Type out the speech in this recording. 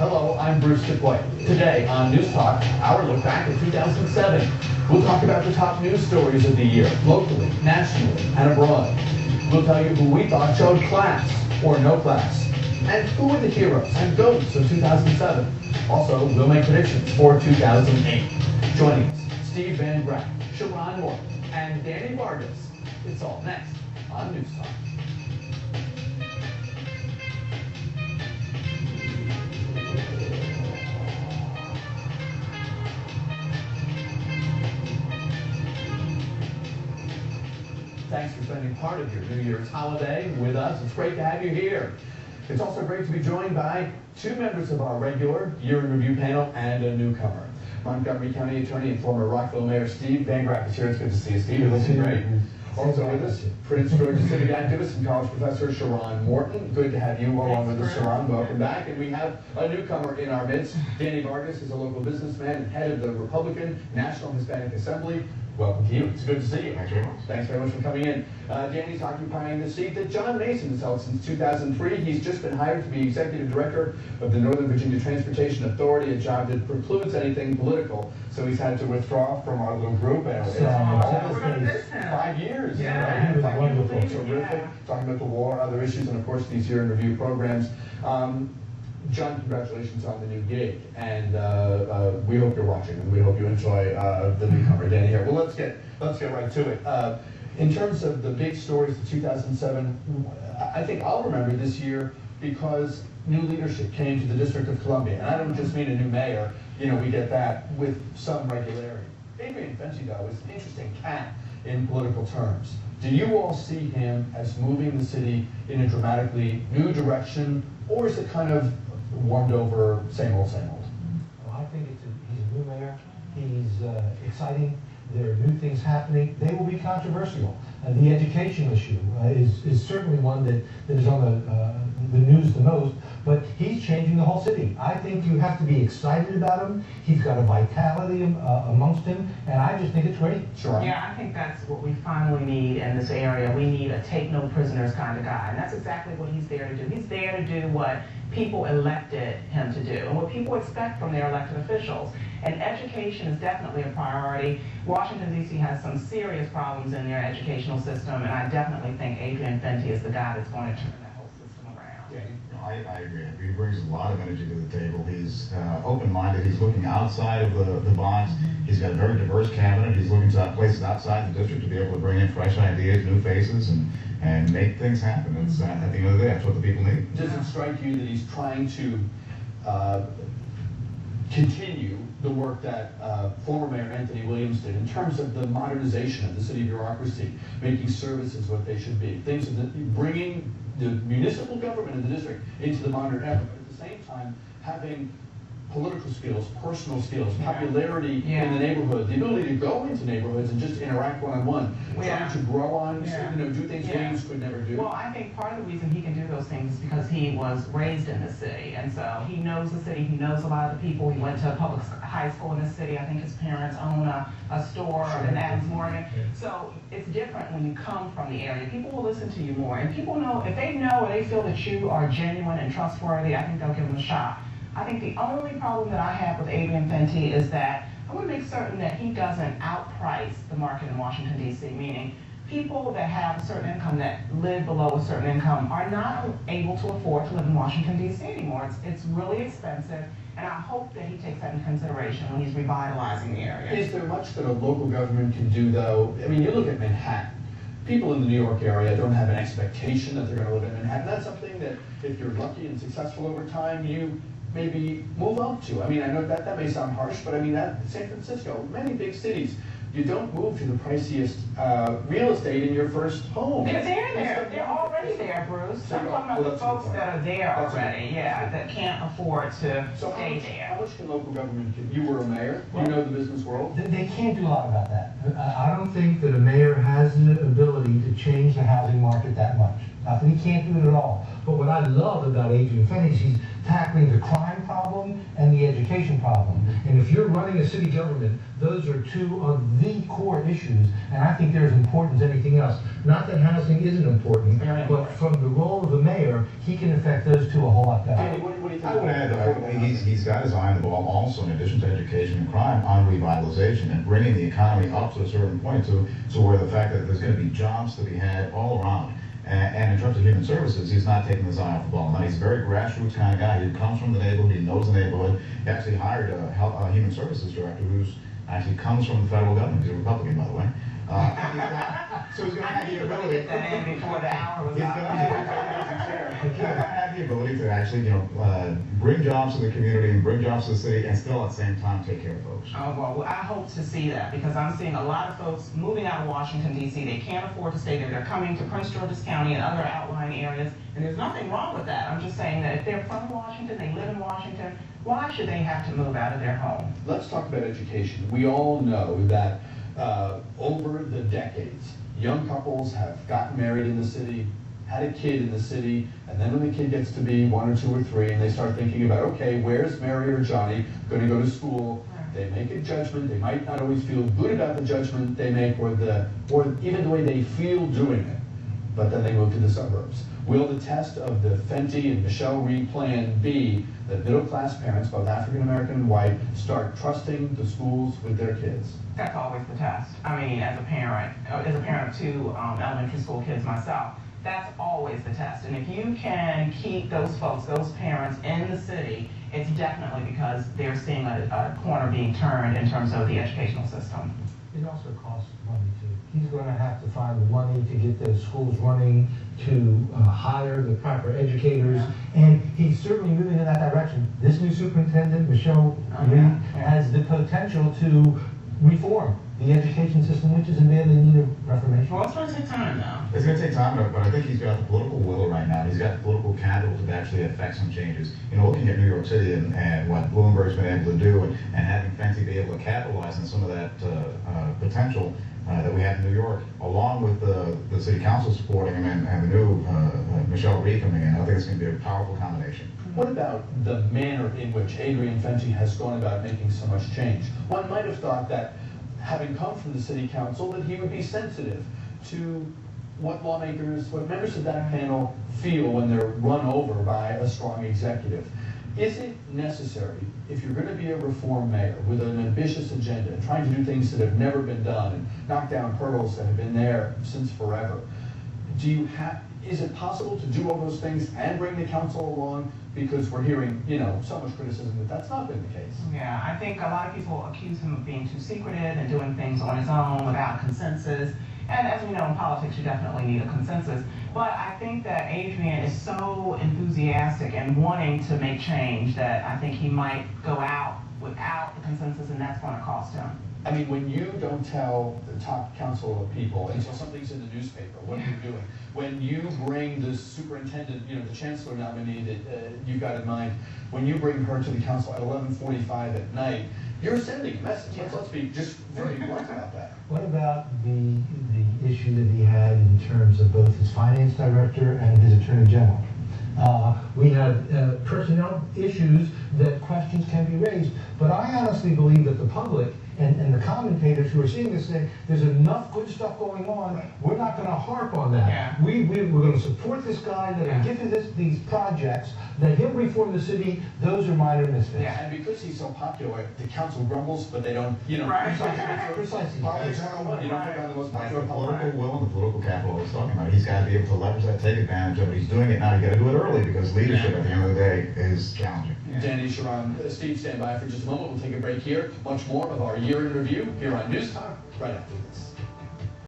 Hello, I'm Bruce DeCoy. Today on News Talk, our look back at 2007. We'll talk about the top news stories of the year, locally, nationally, and abroad. We'll tell you who we thought showed class or no class, and who were the heroes and ghosts of 2007. Also, we'll make predictions for 2008. Joining us, Steve Van Graff, Sharon Moore, and Danny Vargas. It's all next on News Talk. Thanks for spending part of your New Year's holiday with us. It's great to have you here. It's also great to be joined by two members of our regular Year in Review panel and a newcomer. Montgomery County Attorney and former Rockville Mayor Steve Van Graff is here. It's good to see you, Steve. You're looking great. Also with us, Prince George's civic activist and college professor Sharon Morton. Good to have you along with us, Sharon. Welcome back. And we have a newcomer in our midst. Danny Vargas is a local businessman and head of the Republican National Hispanic Assembly. Welcome to you. It's good to see you. Thanks very much for coming in. Danny's occupying the seat that John Mason has held since 2003. He's just been hired to be executive director of the Northern Virginia Transportation Authority, a job that precludes anything political. So he's had to withdraw from our little group. And it's 5 years. Yeah. He was wonderful. Terrific. Yeah. Talking about the war, other issues, and of course these Year in Review programs. John, congratulations on the new gig, and we hope you're watching, and we hope you enjoy the newcomer, Danny here. Well, let's get right to it. In terms of the big stories of 2007, I think I'll remember this year because new leadership came to the District of Columbia, and I don't just mean a new mayor. You know, we get that with some regularity. Adrian Fenty, though, is an interesting cat in political terms. Do you all see him as moving the city in a dramatically new direction, or is it kind of warmed over, same old, same old? Well, I think he's a new mayor. He's exciting. There are new things happening. They will be controversial. The education issue is certainly one that is on the news the most, but he's changing the whole city. I think you have to be excited about him. He's got a vitality amongst him, and I just think it's great. Sure. Yeah, I think that's what we finally need in this area. We need a take-no-prisoners kind of guy, and that's exactly what he's there to do. He's there to do what people elected him to do and what people expect from their elected officials. And education is definitely a priority. Washington, D.C. has some serious problems in their educational system, and I definitely think Adrian Fenty is the guy that's going to turn that whole system around. Yeah, I agree. He brings a lot of energy to the table. He's open-minded. He's looking outside of the box. He's got a very diverse cabinet. He's looking to places outside the district to be able to bring in fresh ideas, new faces, and make things happen. It's, at the end of the day, that's what the people need. Does it strike you that he's trying to continue the work that former Mayor Anthony Williams did in terms of the modernization of the city bureaucracy, making services what they should be, things that bringing the municipal government of the district into the modern era, but at the same time having political skills, personal skills, popularity in the neighborhood, the ability to go into neighborhoods and just interact one-on-one, trying to grow on, do things Williams could never do. Well, I think part of the reason he can do those things is because he was raised in the city, and so he knows the city, he knows a lot of the people. He went to a public high school in the city. I think his parents own a store in Adams Morgan. So it's different when you come from the area. People will listen to you more, and people know, if they know or they feel that you are genuine and trustworthy, I think they'll give them a shot. I think the only problem that I have with Adrian Fenty is that I want to make certain that he doesn't outprice the market in Washington, D.C., meaning people that have a certain income that live below a certain income are not able to afford to live in Washington, D.C. anymore. It's really expensive, and I hope that he takes that into consideration when he's revitalizing the area. Is there much that a local government can do, though? I mean, you look at Manhattan. People in the New York area don't have an expectation that they're going to live in Manhattan. That's something that, if you're lucky and successful over time, you maybe move up to. I mean, I know that may sound harsh, but I mean, that San Francisco, many big cities, you don't move to the priciest real estate in your first home. They're there. They're already there, Bruce. I'm talking about the folks that are there already, that can't afford to stay there. How much can local government do? You were a mayor. You know the business world. They can't do a lot about that. I don't think that a mayor has the ability to change the housing market that much. He can't do it at all. But what I love about Adrian Fenty is he's tackling the crime crime problem and the education problem. And if you're running a city government, those are two of the core issues, and I think they're as important as anything else. Not that housing isn't important, but from the role of the mayor, he can affect those two a whole lot better. Danny, what do you think? I would add that he's got his eye on the ball also, in addition to education and crime, on revitalization and bringing the economy up to a certain point to where the fact that there's going to be jobs to be had all around. And in terms of human services, he's not taking his eye off the ball. Now, he's a very grassroots kind of guy. He comes from the neighborhood. He knows the neighborhood. He actually hired a human services director who's actually comes from the federal government. He's a Republican, by the way. So he's going to have the ability. Before the hour was out. He's going to have the ability to actually, bring jobs to the community and bring jobs to the city, and still at the same time take care of folks. Oh, well, I hope to see that, because I'm seeing a lot of folks moving out of Washington, D.C. They can't afford to stay there. They're coming to Prince George's County and other outlying areas, and there's nothing wrong with that. I'm just saying that if they're from Washington, they live in Washington, why should they have to move out of their home? Let's talk about education. We all know that over the decades, young couples have gotten married in the city, had a kid in the city, and then when the kid gets to be 1 or 2 or 3, and they start thinking about, okay, where's Mary or Johnny going to go to school? They make a judgment. They might not always feel good about the judgment they make, or even the way they feel doing it. But then they move to the suburbs. Will the test of the Fenty and Michelle Reed plan be that middle-class parents, both African American and white, start trusting the schools with their kids? That's always the test. I mean, as a parent of 2 elementary school kids myself, that's always the test. And if you can keep those folks, those parents in the city, it's definitely because they're seeing a corner being turned in terms of the educational system. It also costs money too. He's going to have to find the money to get those schools running, to hire the proper educators, and he's certainly moving in that direction. This new superintendent, Michelle Reed, has the potential to reform the education system, which is in badly need of reformation. Well, it's going to take time now. It's going to take time, but I think he's got the political will right now. He's got the political capital to actually affect some changes. Looking at New York City and what Bloomberg's been able to do, and having Fenty be able to capitalize on some of that potential that we have in New York, along with the city council supporting him and the new Michelle Reed coming in, I think it's going to be a powerful combination. What about the manner in which Adrian Fenty has gone about making so much change? One might have thought that, having come from the city council, that he would be sensitive to what lawmakers, what members of that panel feel when they're run over by a strong executive. Is it necessary, if you're going to be a reform mayor with an ambitious agenda, trying to do things that have never been done and knock down hurdles that have been there since forever, is it possible to do all those things and bring the council along? Because we're hearing, so much criticism that that's not been the case. Yeah, I think a lot of people accuse him of being too secretive and doing things on his own without consensus. And as we know, in politics, you definitely need a consensus. But I think that Adrian is so enthusiastic and wanting to make change that I think he might go out without the consensus, and that's going to cost him. I mean, when you don't tell the top council of people until something's in the newspaper, what are you doing? When you bring the superintendent, the chancellor nominee that you've got in mind, when you bring her to the council at 11:45 at night, you're sending a message. Let's be just very blunt about that. What about the issue that he had in terms of both his finance director and his attorney general? We had personnel issues that questions can be raised, but I honestly believe that the public and the commentators who are seeing this thing, there's enough good stuff going on, we're not going to harp on that. Yeah. We're going to support this guy, that will give you these projects, that he'll reform the city. Those are minor misfits. Yeah, and because he's so popular, the council grumbles, but they don't, Right. Precisely. Politics 101, you don't pick on the most popular The political. political will and the political capital I was talking about. He's got to be able to leverage that, take advantage of it. He's doing it now. You got to do it early, because leadership at the end of the day is challenging. Danny, Sharon, Steve, stand by for just a moment. We'll take a break here. Much more of our year in review here on News Talk right after this.